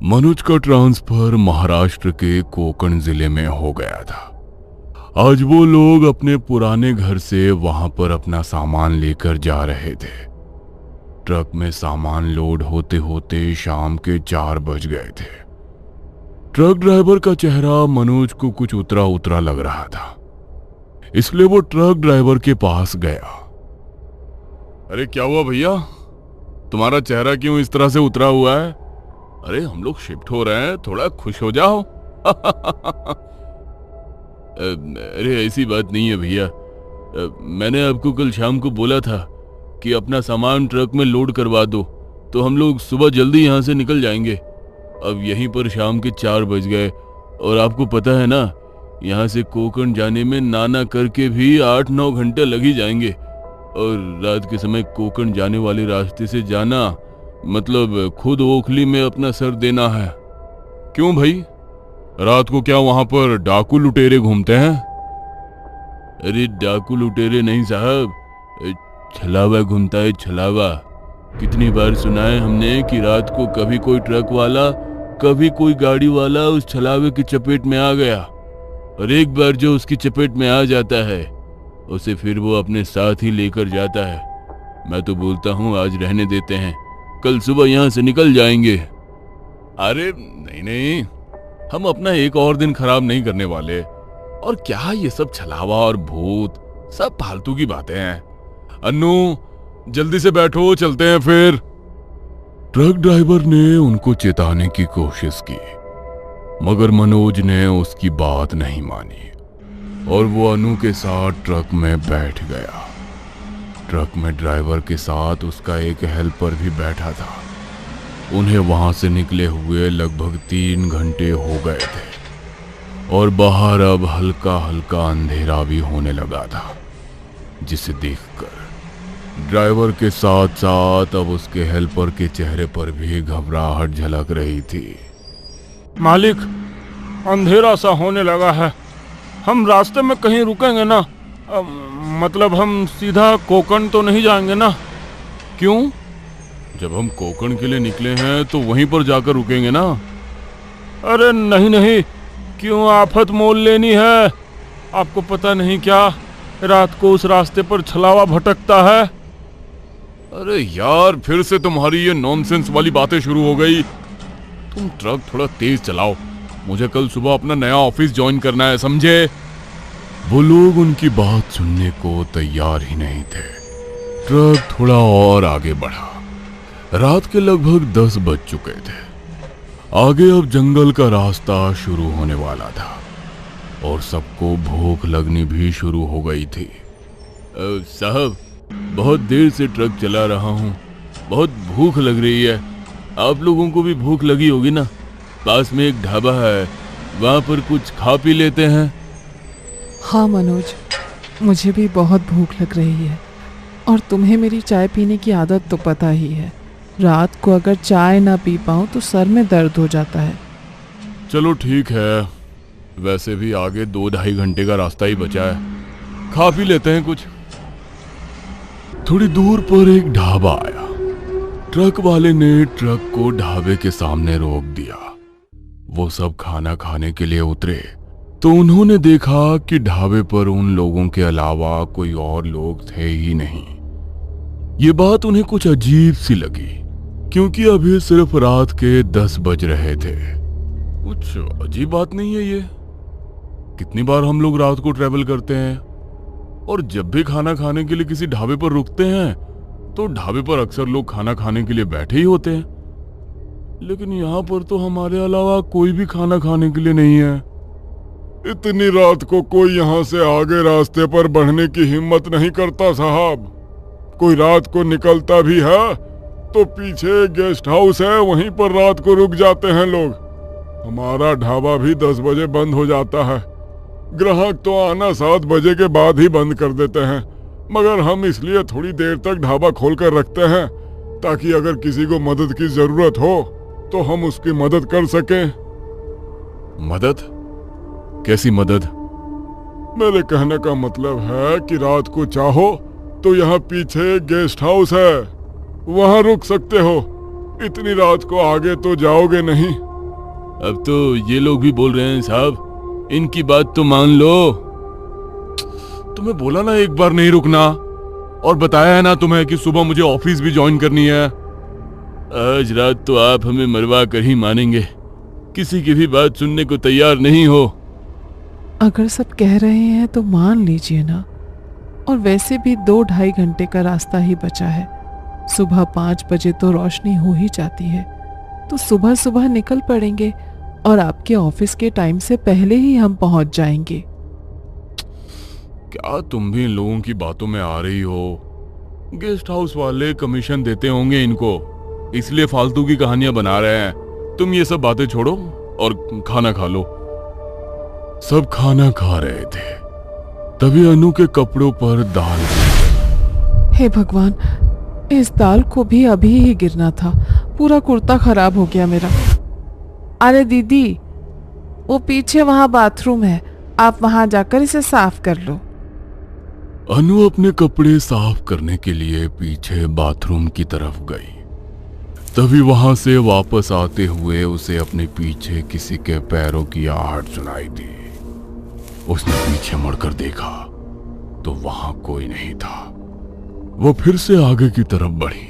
मनोज का ट्रांसफर महाराष्ट्र के कोकण जिले में हो गया था। आज वो लोग अपने पुराने घर से वहां पर अपना सामान लेकर जा रहे थे। ट्रक में सामान लोड होते होते शाम के 4 बज गए थे। ट्रक ड्राइवर का चेहरा मनोज को कुछ उतरा उतरा लग रहा था, इसलिए वो ट्रक ड्राइवर के पास गया। अरे क्या हुआ भैया, तुम्हारा चेहरा क्यों इस तरह से उतरा हुआ है? अरे हम लोग शिफ्ट हो रहे हैं, थोड़ा खुश हो जाओ। अरे ऐसी बात नहीं है भैया, मैंने आपको कल शाम को बोला था कि अपना सामान ट्रक में लोड करवा दो, तो हम लोग सुबह जल्दी यहाँ से निकल जाएंगे। अब यहीं पर शाम के 4 बज गए और आपको पता है ना, यहाँ से कोकण जाने में नाना करके भी 8-9 घंटे लग ही जाएंगे, और रात के समय कोकण जाने वाले रास्ते से जाना मतलब खुद ओखली में अपना सर देना है। क्यों भाई, रात को क्या वहां पर डाकू लुटेरे घूमते हैं? अरे डाकू लुटेरे नहीं साहब, छलावा घूमता है, छलावा। कितनी बार सुना है हमने कि रात को कभी कोई ट्रक वाला, कभी कोई गाड़ी वाला उस छलावे की चपेट में आ गया, और एक बार जो उसकी चपेट में आ जाता है उसे फिर वो अपने साथ ही लेकर जाता है। मैं तो बोलता हूँ आज रहने देते हैं, कल सुबह यहाँ से निकल जाएंगे। अरे नहीं नहीं, हम अपना एक और दिन खराब नहीं करने वाले। और क्या ये सब छलावा और भूत, सब फालतू की बातें हैं। अन्नू जल्दी से बैठो, चलते हैं फिर। ट्रक ड्राइवर ने उनको चेताने की कोशिश की, मगर मनोज ने उसकी बात नहीं मानी और वो अनु के साथ ट्रक में बैठ गया। ट्रक में ड्राइवर के साथ उसका एक हेल्पर भी बैठा था। उन्हें वहां से निकले हुए लगभग 3 घंटे हो गए थे और बाहर अब हल्का हल्का अंधेरा भी होने लगा था, जिसे देखकर ड्राइवर के साथ साथ अब उसके हेल्पर के चेहरे पर भी घबराहट झलक रही थी। मालिक, अंधेरा सा होने लगा है, हम रास्ते में कहीं रुकेंगे ना? मतलब हम सीधा कोकण तो नहीं जाएंगे ना? क्यों? जब हम कोकण के लिए निकले हैं तो वहीं पर जाकर रुकेंगे ना। अरे नहीं नहीं, क्यों आफत मोल लेनी है? आपको पता नहीं क्या, रात को उस रास्ते पर छलावा भटकता है। अरे यार, फिर से तुम्हारी ये नॉनसेंस वाली बातें शुरू हो गई। तुम ट्रक थोड़ा तेज चलाओ, मुझे कल सुबह अपना नया ऑफिस ज्वाइन करना है, समझे? वो लोग उनकी बात सुनने को तैयार ही नहीं थे। ट्रक थोड़ा और आगे बढ़ा। रात के लगभग 10 बज चुके थे। आगे अब जंगल का रास्ता शुरू होने वाला था और सबको भूख लगनी भी शुरू हो गई थी। साहब, बहुत देर से ट्रक चला रहा हूँ, बहुत भूख लग रही है। आप लोगों को भी भूख लगी होगी ना? पास में एक ढाबा है, वहाँ पर कुछ खा पी लेते हैं। हाँ मनोज, मुझे भी बहुत भूख लग रही है, और तुम्हें मेरी चाय पीने की आदत तो पता ही है। रात को अगर चाय ना पी पाऊँ तो सर में दर्द हो जाता है। चलो ठीक है, वैसे भी आगे 2-2.5 घंटे का रास्ता ही बचा है, खा पी लेते हैं कुछ। थोड़ी दूर पर एक ढाबा आया। ट्रक वाले ने ट्रक को ढाबे के सामने रोक दिया। वो सब खाना खाने के लिए उतरे तो उन्होंने देखा कि ढाबे पर उन लोगों के अलावा कोई और लोग थे ही नहीं। ये बात उन्हें कुछ अजीब सी लगी, क्योंकि अभी सिर्फ रात के 10 बज रहे थे। कुछ अजीब बात नहीं है ये। कितनी बार हम लोग रात को ट्रेवल करते हैं, और जब भी खाना खाने के लिए किसी ढाबे पर रुकते हैं तो ढाबे पर अक्सर लोग खाना खाने के लिए बैठे ही होते हैं, लेकिन यहाँ पर तो हमारे अलावा कोई भी खाना खाने के लिए नहीं है। इतनी रात को कोई यहाँ से आगे रास्ते पर बढ़ने की हिम्मत नहीं करता साहब। कोई रात को निकलता भी है तो पीछे गेस्ट हाउस है, वहीं पर रात को रुक जाते हैं लोग। हमारा ढाबा भी 10 बजे बंद हो जाता है। ग्राहक तो आना 7 बजे के बाद ही बंद कर देते हैं, मगर हम इसलिए थोड़ी देर तक ढाबा खोल कर रखते हैं ताकि अगर किसी को मदद की जरूरत हो तो हम उसकी मदद कर सकें। मदद? कैसी मदद? मेरे कहने का मतलब है कि रात को चाहो तो यहाँ पीछे गेस्ट हाउस है, वहाँ रुक सकते हो। इतनी रात को आगे तो जाओगे नहीं। अब तो ये लोग भी बोल रहे हैं साहब, इनकी बात तो मान लो। तुम्हें बोला ना एक बार नहीं रुकना, और बताया है ना तुम्हें कि सुबह मुझे ऑफिस भी ज्वाइन करनी है। आज रात तो आप हमें मरवा कर ही मानेंगे, किसी की भी बात सुनने को तैयार नहीं हो। अगर सब कह रहे हैं तो मान लीजिए ना। और वैसे भी 2-2.5 घंटे का रास्ता ही बचा है। सुबह 5 बजे तो रोशनी हो ही जाती है, तो सुबह सुबह निकल पड़ेंगे और आपके ऑफिस के टाइम से पहले ही हम पहुंच जाएंगे। क्या तुम भी इन लोगों की बातों में आ रही हो? गेस्ट हाउस वाले कमीशन देते होंगे इनको, इसलिए फालतू की कहानियां बना रहे हैं। तुम ये सब बातें छोड़ो और खाना खा लो। सब खाना खा रहे थे, तभी अनु के कपड़ों पर दाल गिरी। हे भगवान, इस दाल को भी अभी ही गिरना था। पूरा कुर्ता खराब हो गया मेरा। अरे दीदी, वो पीछे वहां बाथरूम है, आप वहां जाकर इसे साफ कर लो। अनु अपने कपड़े साफ करने के लिए पीछे बाथरूम की तरफ गई। तभी वहां से वापस आते हुए उसे अपने पीछे किसी के पैरों की आहट सुनाई दी। उसने पीछे मुड़कर देखा तो वहां कोई नहीं था। वो फिर से आगे की तरफ बढ़ी,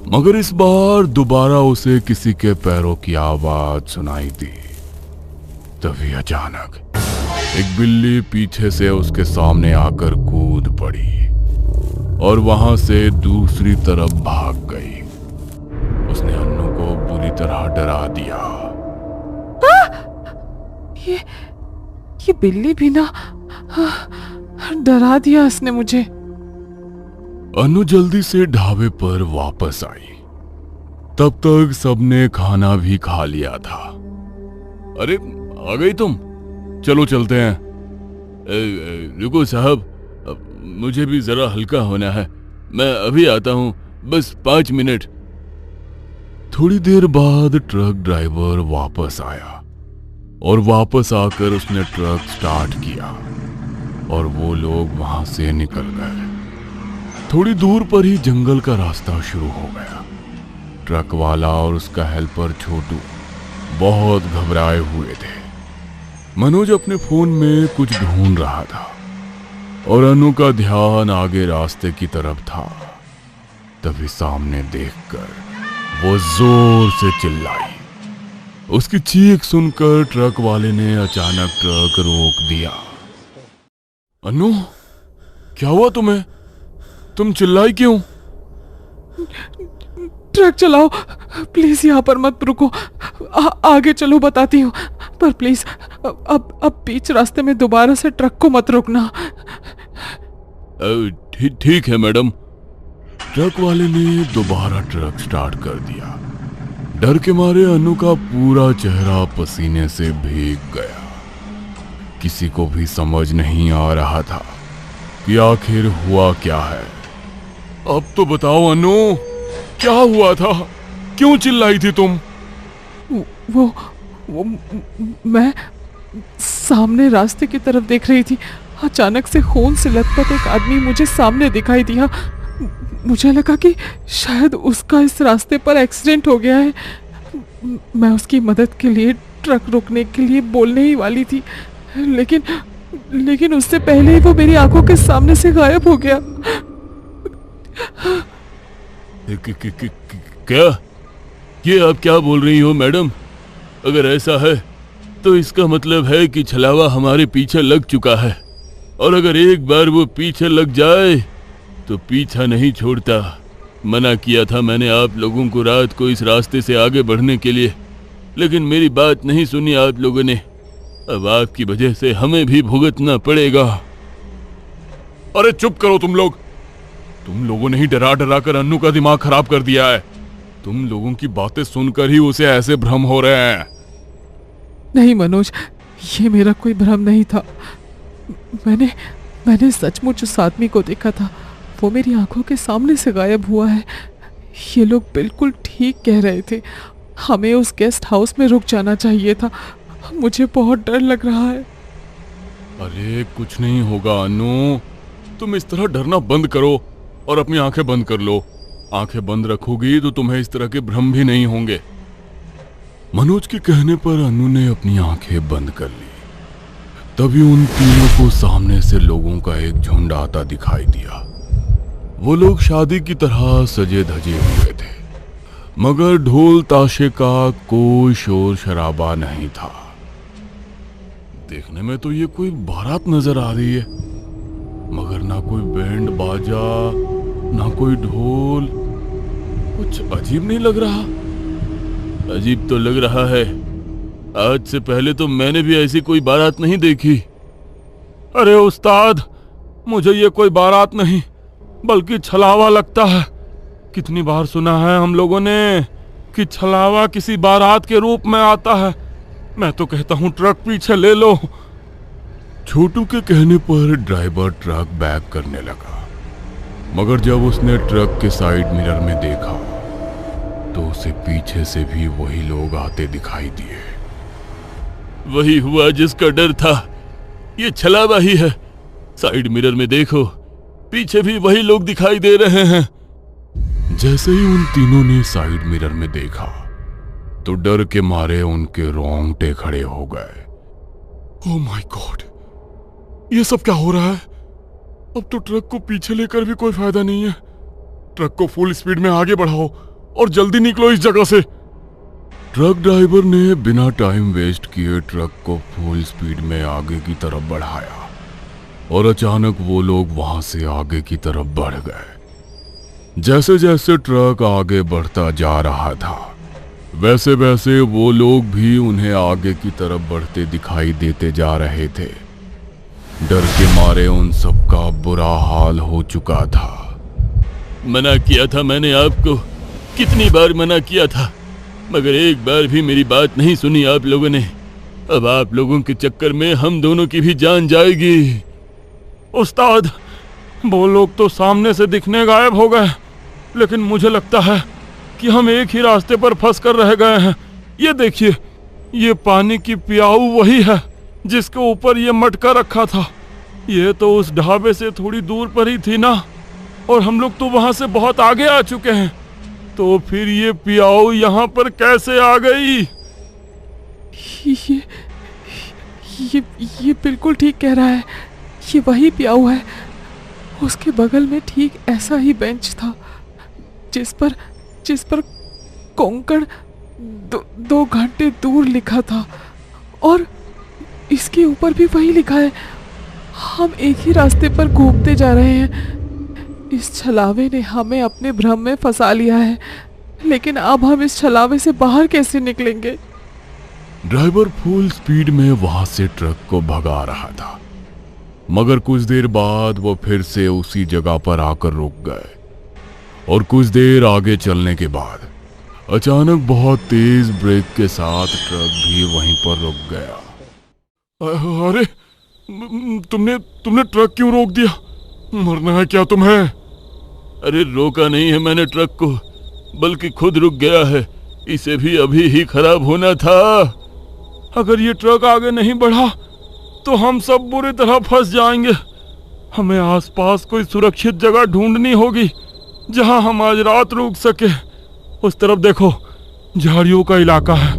मगर इस बार दोबारा उसे किसी के पैरों की आवाज सुनाई दी। तभी अचानक एक बिल्ली पीछे से उसके सामने आकर कूद पड़ी और वहां से दूसरी तरफ भाग गई। उसने अन्नू को बुरी तरह डरा दिया। ये बिल्ली भी ना डरा दिया इसने मुझे। अनु जल्दी से ढाबे पर वापस आई। तब तक सबने खाना भी खा लिया था। अरे आ गई तुम, चलो चलते हैं। रुको साहब, मुझे भी जरा हल्का होना है, मैं अभी आता हूं, बस 5 मिनट। थोड़ी देर बाद ट्रक ड्राइवर वापस आया और वापस आकर उसने ट्रक स्टार्ट किया और वो लोग वहां से निकल गए। थोड़ी दूर पर ही जंगल का रास्ता शुरू हो गया। ट्रक वाला और उसका हेल्पर छोटू बहुत घबराए हुए थे। मनोज अपने फोन में कुछ ढूंढ रहा था और अनु का ध्यान आगे रास्ते की तरफ था। तभी सामने देखकर वो जोर से चिल्लाई। उसकी चीख सुनकर ट्रक वाले ने अचानक ट्रक रोक दिया। अनु, क्या हुआ तुम्हें? तुम चिल्लाई क्यों? ट्रक चलाओ प्लीज, यहाँ पर मत रुको, आगे चलो बताती हूँ, पर प्लीज अब बीच रास्ते में दोबारा से ट्रक को मत रोकना। ठीक है मैडम। ट्रक वाले ने दोबारा ट्रक स्टार्ट कर दिया। डर के मारे अनु का पूरा चेहरा पसीने से भीग गया। किसी को भी समझ नहीं आ रहा था कि आखिर हुआ क्या है। अब तो बताओ अनु, क्या हुआ था? क्यों चिल्लाई थी तुम? वो मैं सामने रास्ते की तरफ देख रही थी। अचानक से खून से लथपथ एक आदमी मुझे सामने दिखाई दिया। मुझे लगा कि शायद उसका इस रास्ते पर एक्सीडेंट हो गया है। मैं उसकी मदद के लिए ट्रक रोकने के लिए बोलने ही वाली थी, लेकिन उससे पहले ही वो मेरी आंखों के सामने से गायब हो गया। क्या? ये आप क्या बोल रही हो मैडम? अगर ऐसा है तो इसका मतलब है कि छलावा हमारे पीछे लग चुका है, और अगर एक बार वो पीछे लग जाए तो पीछा नहीं छोड़ता। मना किया था मैंने आप लोगों को रात को इस रास्ते से आगे बढ़ने के लिए, लेकिन मेरी बात नहीं सुनी आप लोगों ने। अब आपकी वजह से हमें भी भुगतना पड़ेगा। अरे चुप करो तुम लोग। तुम लोगों ने ही डरा डरा कर अन्नू का दिमाग खराब कर दिया है। तुम लोगों की बातें सुनकर ही उसे ऐसे भ्रम हो रहे हैं। नहीं मनोज, ये मेरा कोई भ्रम नहीं था। मैंने सचमुच उस आदमी को देखा था। वो मेरी आंखों के सामने से गायब हुआ है। ये लोग बिल्कुल ठीक कह रहे थे। हमें उस गेस्ट हाउस में रुक जाना चाहिए था। मुझे बहुत डर लग रहा है। अरे कुछ नहीं होगा अनु, तुम इस तरह डरना बंद करो और अपनी आंखें बंद कर लो। आंखें बंद रखोगी तो तुम्हें इस तरह के भ्रम भी नहीं होंगे। मनोज के कहने पर अनु ने अपनी आंखें बंद कर ली। तभी उन तीनों को सामने से लोगों का एक झुंड आता दिखाई दिया। वो लोग शादी की तरह सजे धजे हुए थे, मगर ढोल ताशे का कोई शोर शराबा नहीं था। देखने में तो ये कोई बारात नजर आ रही है, मगर ना कोई बैंड बाजा, ना कोई ढोल। कुछ अजीब नहीं लग रहा? अजीब तो लग रहा है। आज से पहले तो मैंने भी ऐसी कोई बारात नहीं देखी। अरे उस्ताद, मुझे ये कोई बारात नहीं बल्कि छलावा लगता है। कितनी बार सुना है हम लोगों ने कि छलावा किसी बारात के रूप में आता है। मैं तो कहता हूँ ट्रक पीछे ले लो। छोटू के कहने पर ड्राइवर ट्रक बैक करने लगा, मगर जब उसने ट्रक के साइड मिरर में देखा तो उसे पीछे से भी वही लोग आते दिखाई दिए। वही हुआ जिसका डर था। ये छलावा ही है। साइड मिरर में देखो, पीछे भी वही लोग दिखाई दे रहे हैं। जैसे ही उन तीनों ने साइड मिरर में देखा तो डर के मारे उनके रोंगटे खड़े हो गए। ओह माय गॉड, ये सब क्या हो रहा है? अब तो ट्रक को पीछे लेकर भी कोई फायदा नहीं है। ट्रक को फुल स्पीड में आगे बढ़ाओ और जल्दी निकलो इस जगह से। ट्रक ड्राइवर ने बिना टाइम वेस्ट किए ट्रक को फुल स्पीड में आगे की तरफ बढ़ाया और अचानक वो लोग वहां से आगे की तरफ बढ़ गए। जैसे जैसे ट्रक आगे बढ़ता जा रहा था, वैसे वैसे वो लोग भी उन्हें आगे की तरफ बढ़ते दिखाई देते जा रहे थे। डर के मारे उन सबका बुरा हाल हो चुका था। मना किया था मैंने आपको, कितनी बार मना किया था, मगर एक बार भी मेरी बात नहीं सुनी आप लोगों ने। अब आप लोगों के चक्कर में हम दोनों की भी जान जाएगी। उस्ताद, वो लोग तो सामने से दिखने गायब हो गए, लेकिन मुझे लगता है कि हम एक ही रास्ते पर फंस कर रह गए हैं। ये देखिए, ये पानी की प्याऊ वही है जिसके ऊपर ये मटका रखा था। ये तो उस ढाबे से थोड़ी दूर पर ही थी ना, और हम लोग तो वहां से बहुत आगे आ चुके हैं। तो फिर ये प्याऊ यहाँ पर कैसे आ गई? ये बिल्कुल ठीक कह रहा है। ये वही प्याऊ है। उसके बगल में ठीक ऐसा ही बेंच था जिस पर कोंकण 2 घंटे दूर लिखा था, और इसके ऊपर भी वही लिखा है। हम एक ही रास्ते पर घूमते जा रहे हैं। इस छलावे ने हमें अपने भ्रम में फंसा लिया है, लेकिन अब हम इस छलावे से बाहर कैसे निकलेंगे? ड्राइवर फुल स्पीड में वहां से ट्रक को भगा रहा था, मगर कुछ देर बाद वो फिर से उसी जगह पर आकर रुक गए। और कुछ देर आगे चलने के बाद अचानक बहुत तेज ब्रेक के साथ ट्रक भी वहीं पर रुक गया। अरे, तुमने ट्रक क्यों रोक दिया? मरना है क्या तुम्हें? अरे रोका नहीं है मैंने ट्रक को, बल्कि खुद रुक गया है। इसे भी अभी ही खराब होना था। अगर ये ट्रक आगे नहीं बढ़ा तो हम सब बुरी तरह फंस जाएंगे। हमें आसपास कोई सुरक्षित जगह ढूंढनी होगी जहां हम आज रात रुक सके। उस तरफ देखो, झाड़ियों का इलाका है,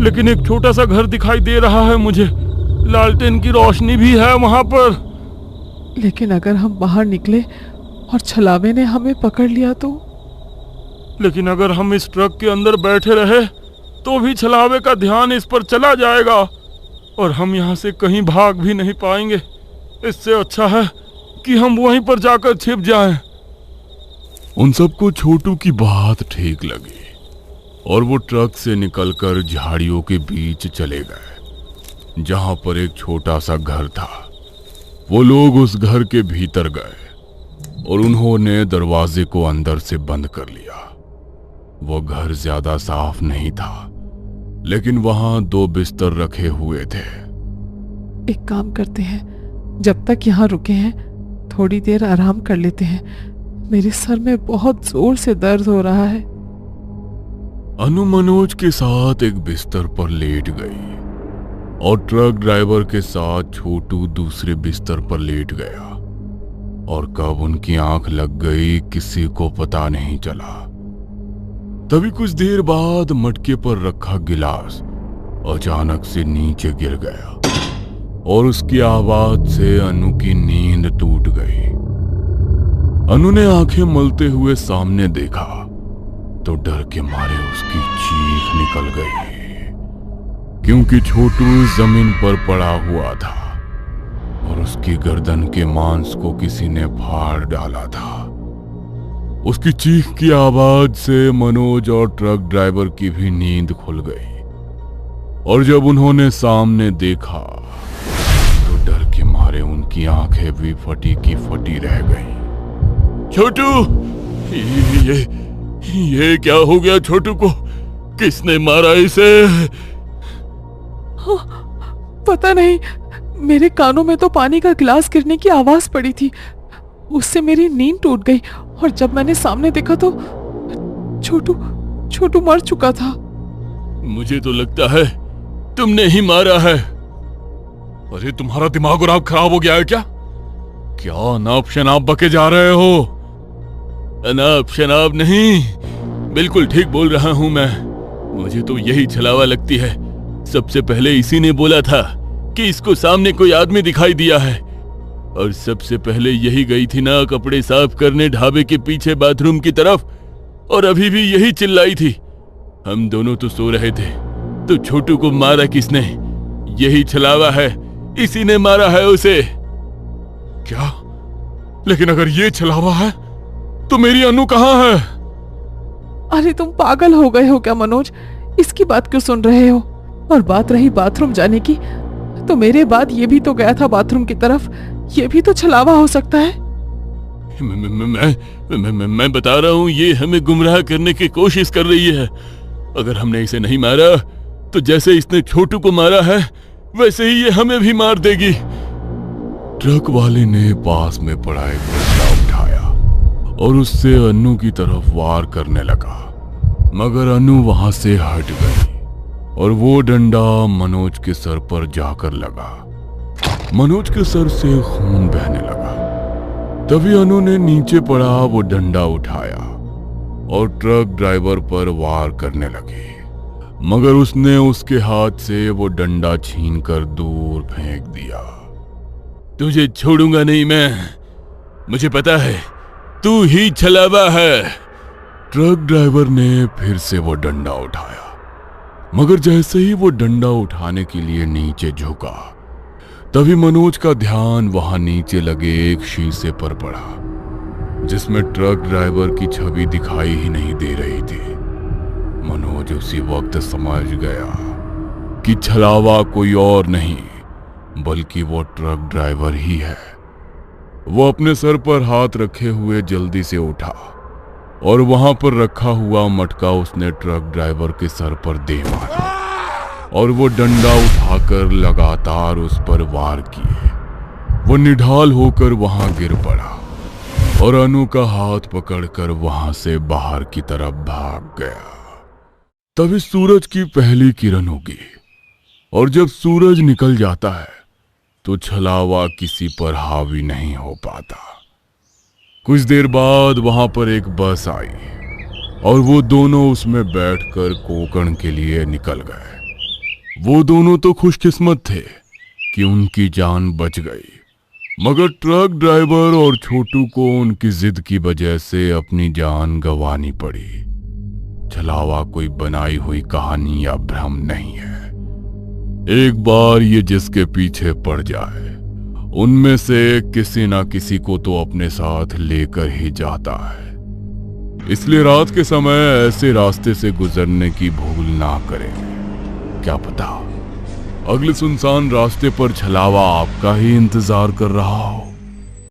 लेकिन एक छोटा सा घर दिखाई दे रहा है मुझे। लालटेन की रोशनी भी है वहां पर। लेकिन अगर हम बाहर निकले और छलावे ने हमें पकड़ लिया तो? लेकिन अगर हम इस ट्रक के अंदर बैठे रहे तो भी छलावे का ध्यान इस पर चला जाएगा और हम यहाँ से कहीं भाग भी नहीं पाएंगे। इससे अच्छा है कि हम वहीं पर जाकर छिप जाएं। उन सबको छोटू की बात ठीक लगी और वो ट्रक से निकलकर झाड़ियों के बीच चले गए, जहां पर एक छोटा सा घर था। वो लोग उस घर के भीतर गए और उन्होंने दरवाजे को अंदर से बंद कर लिया। वो घर ज्यादा साफ नहीं था, लेकिन वहां 2 बिस्तर रखे हुए थे। एक काम करते हैं, जब तक यहाँ रुके हैं थोड़ी देर आराम कर लेते हैं। मेरे सर में बहुत जोर से दर्द हो रहा है। अनु मनोज के साथ एक बिस्तर पर लेट गई और ट्रक ड्राइवर के साथ छोटू दूसरे बिस्तर पर लेट गया। और कब उनकी आंख लग गई किसी को पता नहीं चला। तभी कुछ देर बाद मटके पर रखा गिलास अचानक से नीचे गिर गया और उसकी आवाज से अनु की नींद टूट गई। अनु ने आंखें मलते हुए सामने देखा तो डर के मारे उसकी चीख निकल गई, क्योंकि छोटू जमीन पर पड़ा हुआ था और उसकी गर्दन के मांस को किसी ने फाड़ डाला था। उसकी चीख की आवाज से मनोज और ट्रक ड्राइवर की भी नींद खुल गई और जब उन्होंने सामने देखा तो डर के मारे उनकी आंखें भी फटी की फटी रह गईं। छोटू, ये क्या हो गया? छोटू को किसने मारा इसे? पता नहीं, मेरे कानों में तो पानी का गिलास गिरने की आवाज पड़ी थी, उससे मेरी नींद टूट गई और जब मैंने सामने देखा तो छोटू मर चुका था। मुझे तो लगता है तुमने ही मारा है। अरे तुम्हारा दिमाग और आप खराब हो गया है क्या? क्या अनाप शनाप बके जा रहे हो? अनाप शनाप नहीं, बिल्कुल ठीक बोल रहा हूं मैं। मुझे तो यही छलावा लगती है। सबसे पहले इसी ने बोला था कि इसको सामने कोई आदमी दिखाई दिया है और सबसे पहले यही गई थी ना कपड़े साफ करने ढाबे के पीछे बाथरूम की तरफ, और अभी भी यही चिल्लाई थी। हम दोनों तो सो रहे थे तो छोटू को मारा किसने? यही छलावा है, इसी ने मारा है उसे। क्या? लेकिन अगर ये छलावा है तो मेरी अनु कहाँ है? अरे तुम पागल हो गए हो क्या मनोज? इसकी बात क्यों सुन रहे हो? और बात रही बाथरूम जाने की, तो मेरे बाद ये भी तो गया था बाथरूम की तरफ, ये भी तो छलावा हो सकता है। मैं बता रहा हूं, ये हमें गुमराह करने की कोशिश कर रही है। अगर हमने इसे नहीं मारा तो जैसे इसने छोटू को मारा है वैसे ही ये हमें भी मार देगी। ट्रक वाले ने पास में पड़ा एक डंडा उठाया और उससे अनु की तरफ वार करने लगा, मगर अनु वहां से हट गई और वो डंडा मनोज के सर पर जाकर लगा। मनोज के सर से खून बहने लगा। तभी अनु ने नीचे पड़ा वो डंडा उठाया और ट्रक ड्राइवर पर वार करने लगी, मगर उसने उसके हाथ से वो डंडा छीनकर दूर फेंक दिया। तुझे छोड़ूंगा नहीं मैं, मुझे पता है तू ही छलावा है। ट्रक ड्राइवर ने फिर से वो डंडा उठाया, मगर जैसे ही वो डंडा उठाने के लिए नीचे झुका तभी मनोज का ध्यान वहां नीचे लगे एक शीशे पर पड़ा जिसमें ट्रक ड्राइवर की छवि दिखाई ही नहीं दे रही थी। मनोज उसी वक्त समझ गया कि छलावा कोई और नहीं बल्कि वो ट्रक ड्राइवर ही है। वो अपने सर पर हाथ रखे हुए जल्दी से उठा और वहां पर रखा हुआ मटका उसने ट्रक ड्राइवर के सर पर दे मारा और वो डंडा उठाकर लगातार उस पर वार किए। वो निढाल होकर वहां गिर पड़ा और अनु का हाथ पकड़कर वहां से बाहर की तरफ भाग गया। तभी सूरज की पहली किरण होगी और जब सूरज निकल जाता है तो छलावा किसी पर हावी नहीं हो पाता। कुछ देर बाद वहां पर एक बस आई और वो दोनों उसमें बैठकर कोकण के लिए निकल गए। वो दोनों तो खुशकिस्मत थे कि उनकी जान बच गई, मगर ट्रक ड्राइवर और छोटू को उनकी जिद की वजह से अपनी जान गंवानी पड़ी। छलावा कोई बनाई हुई कहानी या भ्रम नहीं है। एक बार ये जिसके पीछे पड़ जाए उनमें से किसी ना किसी को तो अपने साथ लेकर ही जाता है। इसलिए रात के समय ऐसे रास्ते से गुजरने की भूल ना करें। क्या पता अगले सुनसान रास्ते पर छलावा आपका ही इंतजार कर रहा हो।